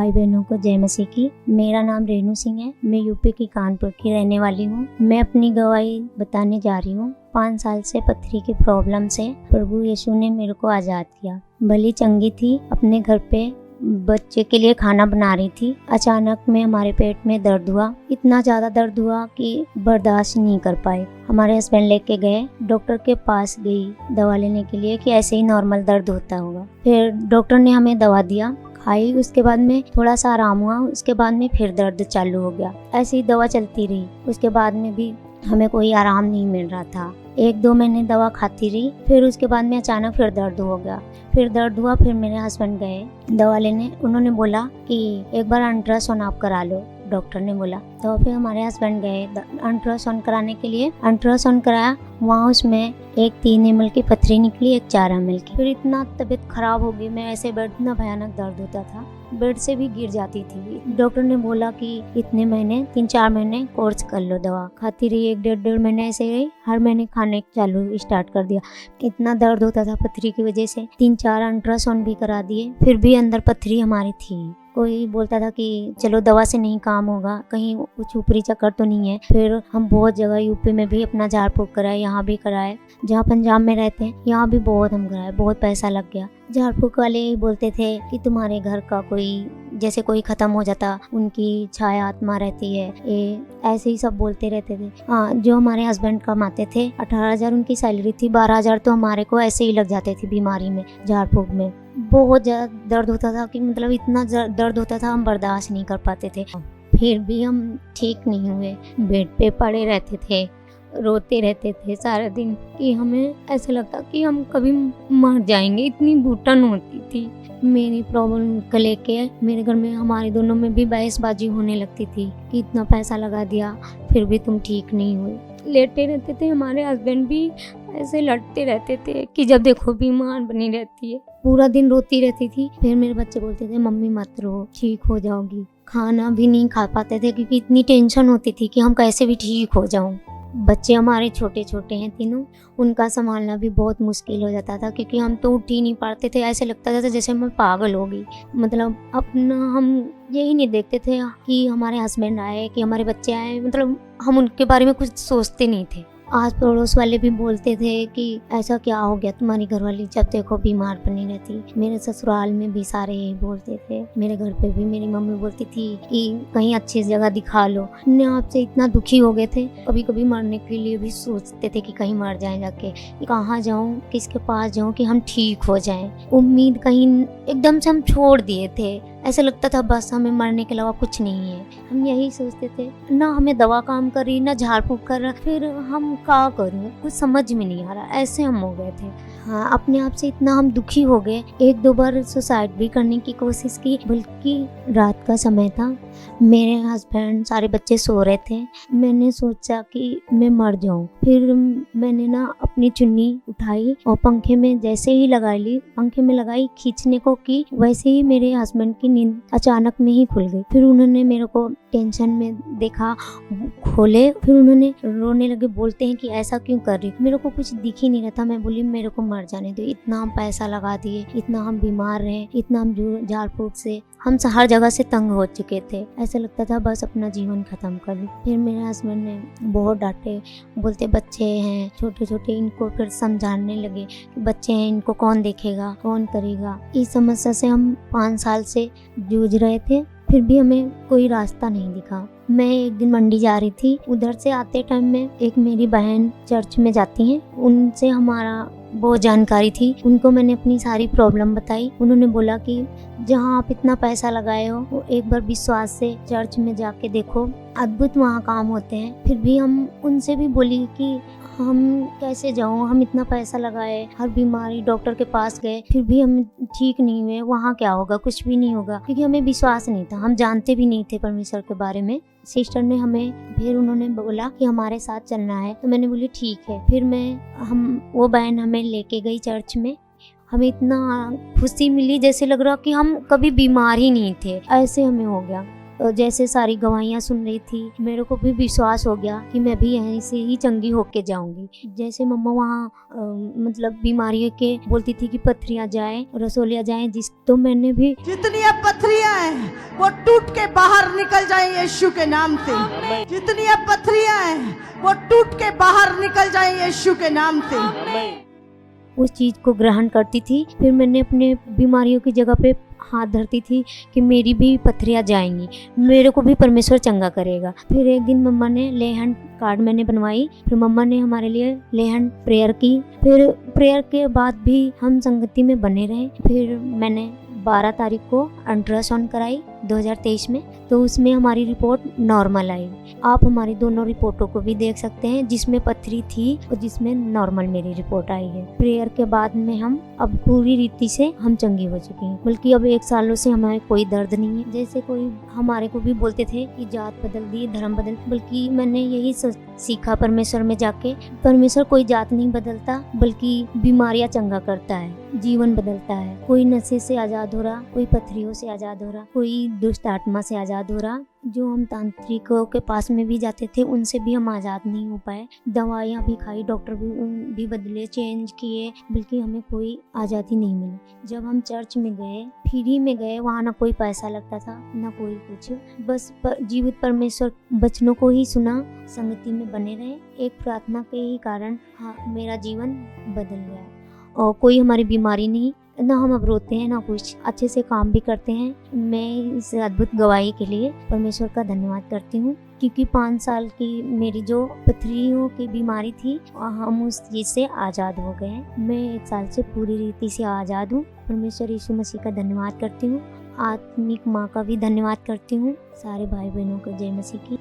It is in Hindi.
भाई बहनों को जय मसीह की। मेरा नाम रेणु सिंह है। मैं यूपी की कानपुर की रहने वाली हूँ। मैं अपनी गवाही बताने जा रही हूँ। 5 साल से पथरी की प्रॉब्लम से प्रभु यीशु ने मेरे को आज़ाद किया। भली चंगी थी, अपने घर पे बच्चे के लिए खाना बना रही थी। अचानक में हमारे पेट में दर्द हुआ। इतना ज़्यादा दर्द हुआ कि बर्दाश्त नहीं कर पाए। हमारे हस्बैंड लेके गए, डॉक्टर के पास गई दवा लेने के लिए कि ऐसे ही नॉर्मल दर्द होता होगा। फिर डॉक्टर ने हमें दवा दिया, खाई। उसके बाद में थोड़ा सा आराम हुआ। उसके बाद में फिर दर्द चालू हो गया। ऐसी ही दवा चलती रही। उसके बाद में भी हमें कोई आराम नहीं मिल रहा था। 1-2 महीने दवा खाती रही। फिर उसके बाद में अचानक फिर दर्द हो गया। फिर दर्द हुआ। फिर मेरे हस्बैंड गए दवा लेने। उन्होंने बोला कि एक बार अल्ट्रासाउंड आप करा लो, डॉक्टर ने बोला। तो फिर हमारे हस्बैंड गए अल्ट्रासाउंड कराने के लिए। अल्ट्रासाउंड कराया, वहाँ उसमें एक 3 ml की पथरी निकली, एक 4 ml की। फिर इतना तबीयत खराब हो गई। मैं ऐसे बेड, इतना भयानक दर्द होता था, बेड से भी गिर जाती थी। डॉक्टर ने बोला कि इतने महीने 3-4 महीने कोर्स कर लो दवा। खाती रही। 1-1.5 महीने ऐसे रही। हर महीने खाने चालू स्टार्ट कर दिया। इतना दर्द होता था पथरी की वजह से। 3-4 अल्ट्रासाउंड भी करा दिए, फिर भी अंदर पथरी हमारी थी। कोई बोलता था कि चलो दवा से नहीं काम होगा, कहीं कुछ ऊपरी चक्कर तो नहीं है। फिर हम बहुत जगह यूपी में भी अपना झाड़ फूक कराए, यहाँ भी कराए। जहाँ पंजाब में रहते हैं यहाँ भी बहुत हम कराए, बहुत पैसा लग गया। झाड़ फूक वाले बोलते थे कि तुम्हारे घर का कोई जैसे कोई खत्म हो जाता, उनकी छाया आत्मा रहती है, ये ऐसे ही सब बोलते रहते थे। हाँ, जो हमारे हस्बैंड कमाते थे 18,000 उनकी सैलरी थी, 12,000 तो हमारे को ऐसे ही लग जाते थे बीमारी में, झाड़ फूक में। बहुत ज़्यादा दर्द होता था कि मतलब इतना दर्द होता था, हम बर्दाश्त नहीं कर पाते थे। फिर भी हम ठीक नहीं हुए। बेड पे पड़े रहते थे, रोते रहते थे सारा दिन कि हमें ऐसा लगता कि हम कभी मर जाएंगे। इतनी घुटन होती थी मेरी प्रॉब्लम को लेके। मेरे घर में हमारे दोनों में भी बहसबाजी होने लगती थी कि इतना पैसा लगा दिया फिर भी तुम ठीक नहीं हुए। लेटे रहते थे। हमारे हस्बैंड भी ऐसे लड़ते रहते थे कि जब देखो बीमार बनी रहती है। पूरा दिन रोती रहती थी। फिर मेरे बच्चे बोलते थे मम्मी मत रो, ठीक हो जाओगी। खाना भी नहीं खा पाते थे क्योंकि इतनी टेंशन होती थी कि हम कैसे भी ठीक हो जाऊं। बच्चे हमारे छोटे छोटे हैं तीनों, उनका संभालना भी बहुत मुश्किल हो जाता था क्योंकि हम तो उठ ही नहीं पाते थे। ऐसे लगता था जैसे मैं पागल हो गई। मतलब अपना हम यही नहीं देखते थे कि हमारे हस्बैंड आए, कि हमारे बच्चे आए। मतलब हम उनके बारे में कुछ सोचते नहीं थे। आस पड़ोस वाले भी बोलते थे कि ऐसा क्या हो गया तुम्हारी घरवाली, जब देखो बीमार बनी रहती। मेरे ससुराल में भी सारे यही बोलते थे। मेरे घर पे भी मेरी मम्मी बोलती थी कि कहीं अच्छी जगह दिखा लो। अपने आप से इतना दुखी हो गए थे, कभी कभी मरने के लिए भी सोचते थे कि कहीं मर जाएं जाके, कहाँ जाऊं, किसके पास जाऊं कि हम ठीक हो जाएं। उम्मीद कहीं एकदम से हम छोड़ दिए थे। ऐसा लगता था बस हमें मरने के अलावा कुछ नहीं है। हम यही सोचते थे, ना हमें दवा काम कर रही, ना झाड़ फूक कर रहा, फिर हम क्या करूं, कुछ समझ में नहीं आ रहा। ऐसे हम हो गए थे। हाँ, अपने आप से इतना हम दुखी हो गए। 1-2 बार सुसाइड भी करने की कोशिश की, बल्कि रात का समय था, मेरे हस्बैंड सारे बच्चे सो रहे थे। मैंने सोचा कि मैं मर जाऊं। फिर मैंने ना अपनी चुन्नी उठाई और पंखे में जैसे ही लगा ली, पंखे में लगाई, खींचने को की, वैसे ही मेरे हस्बैंड की नींद अचानक में ही खुल गई। फिर उन्होंने मेरे को टेंशन में देखा, खोले, फिर उन्होंने रोने लगे। बोलते हैं कि ऐसा क्यों कर रही। मेरे को कुछ दिख ही नहीं रहा था। मैं बोली मेरे को मर जाने दो। इतना हम पैसा लगा दिए, इतना हम बीमार रहे, इतना हम झाड़ फूक से हम हर जगह से तंग हो चुके थे। ऐसा लगता था बस अपना जीवन खत्म कर लूं। फिर मेरे हस्बैंड ने बहुत डांटे, बोलते बच्चे हैं छोटे छोटे, इनको फिर समझाने लगे कि बच्चे हैं, इनको कौन देखेगा, कौन करेगा। इस समस्या से हम 5 साल से जूझ रहे थे, फिर भी हमें कोई रास्ता नहीं दिखा। मैं एक दिन मंडी जा रही थी, उधर से आते टाइम में एक मेरी बहन चर्च में जाती हैं, उनसे हमारा बहुत जानकारी थी। उनको मैंने अपनी सारी प्रॉब्लम बताई। उन्होंने बोला कि जहाँ आप इतना पैसा लगाए हो, वो एक बार विश्वास से चर्च में जाके देखो, अद्भुत वहाँ काम होते हैं। फिर भी हम उनसे भी बोली कि हम कैसे जाऊँ, हम इतना पैसा लगाए, हर बीमारी डॉक्टर के पास गए, फिर भी हम ठीक नहीं हुए। वहाँ क्या होगा, कुछ भी नहीं होगा, क्योंकि हमें विश्वास नहीं था, हम जानते भी नहीं थे परमेश्वर के बारे में। सिस्टर ने हमें, फिर उन्होंने बोला कि हमारे साथ चलना है, तो मैंने बोली ठीक है। फिर वो बहन हमें लेके गई चर्च में। हमें इतना खुशी मिली, जैसे लग रहा कि हम कभी बीमार ही नहीं थे, ऐसे हमें हो गया। जैसे सारी गवाहियाँ सुन रही थी, मेरे को भी विश्वास हो गया कि मैं भी यहीं से ही चंगी होके जाऊंगी। जैसे मम्मा वहाँ मतलब बीमारियों के बोलती थी कि पत्थरियाँ जाए, रसोलियाँ जाए, तो मैंने भी जितनी अब पत्थरियां हैं वो टूट के बाहर निकल जाएं यीशु के नाम से। जितनी अब पत्थरियां हैं वो टूट के बाहर निकल जाएं यीशु के नाम से। उस चीज़ को ग्रहण करती थी। फिर मैंने अपने बीमारियों की जगह पे हाथ धरती थी कि मेरी भी पत्थरियाँ जाएंगी, मेरे को भी परमेश्वर चंगा करेगा। फिर एक दिन मम्मा ने लेहन कार्ड मैंने बनवाई, फिर मम्मा ने हमारे लिए लेहन प्रेयर की। फिर प्रेयर के बाद भी हम संगति में बने रहे। फिर मैंने 12 तारीख को अल्ट्रासाउंड कराई 2023 में, तो उसमें हमारी रिपोर्ट नॉर्मल आई। आप हमारी दोनों रिपोर्टों को भी देख सकते हैं, जिसमें पत्थरी थी और जिसमें नॉर्मल मेरी रिपोर्ट आई है। प्रेयर के बाद में हम अब पूरी रीति से हम चंगी हो चुकी हैं, बल्कि अब 1 सालों से हमें कोई दर्द नहीं है। जैसे कोई हमारे को भी बोलते थे कि जात बदल दी, धर्म बदल, बल्कि मैंने यही सीखा परमेश्वर में जाके, परमेश्वर कोई जात नहीं बदलता, बल्कि बीमारियां चंगा करता है, जीवन बदलता है। कोई नशे से आजाद हो रहा, कोई पत्थरियों से आजाद हो रहा, कोई दुष्ट आत्मा से आजाद हो रहा। जो हम तांत्रिकों के पास में भी जाते थे, उनसे भी हम आज़ाद नहीं हो पाए। दवाइयाँ भी खाई, डॉक्टर भी बदले, चेंज किए, बल्कि हमें कोई आज़ादी नहीं मिली। जब हम चर्च में गए, फ्री में गए, वहाँ ना कोई पैसा लगता था, ना कोई कुछ, बस जीवित परमेश्वर वचनों को ही सुना, संगति में बने रहे। एक प्रार्थना के ही कारण मेरा जीवन बदल गया। और कोई हमारी बीमारी नहीं, ना हम अब रोते हैं ना कुछ, अच्छे से काम भी करते हैं। मैं इस अद्भुत गवाही के लिए परमेश्वर का धन्यवाद करती हूँ, क्योंकि 5 साल की मेरी जो पथरियों की बीमारी थी, हम उस चीज़ से आज़ाद हो गए हैं। मैं 1 साल से पूरी रीति से आज़ाद हूँ। परमेश्वर यीशु मसीह का धन्यवाद करती हूँ। आत्मिक माँ का भी धन्यवाद करती हूँ। सारे भाई बहनों को जय मसीह की।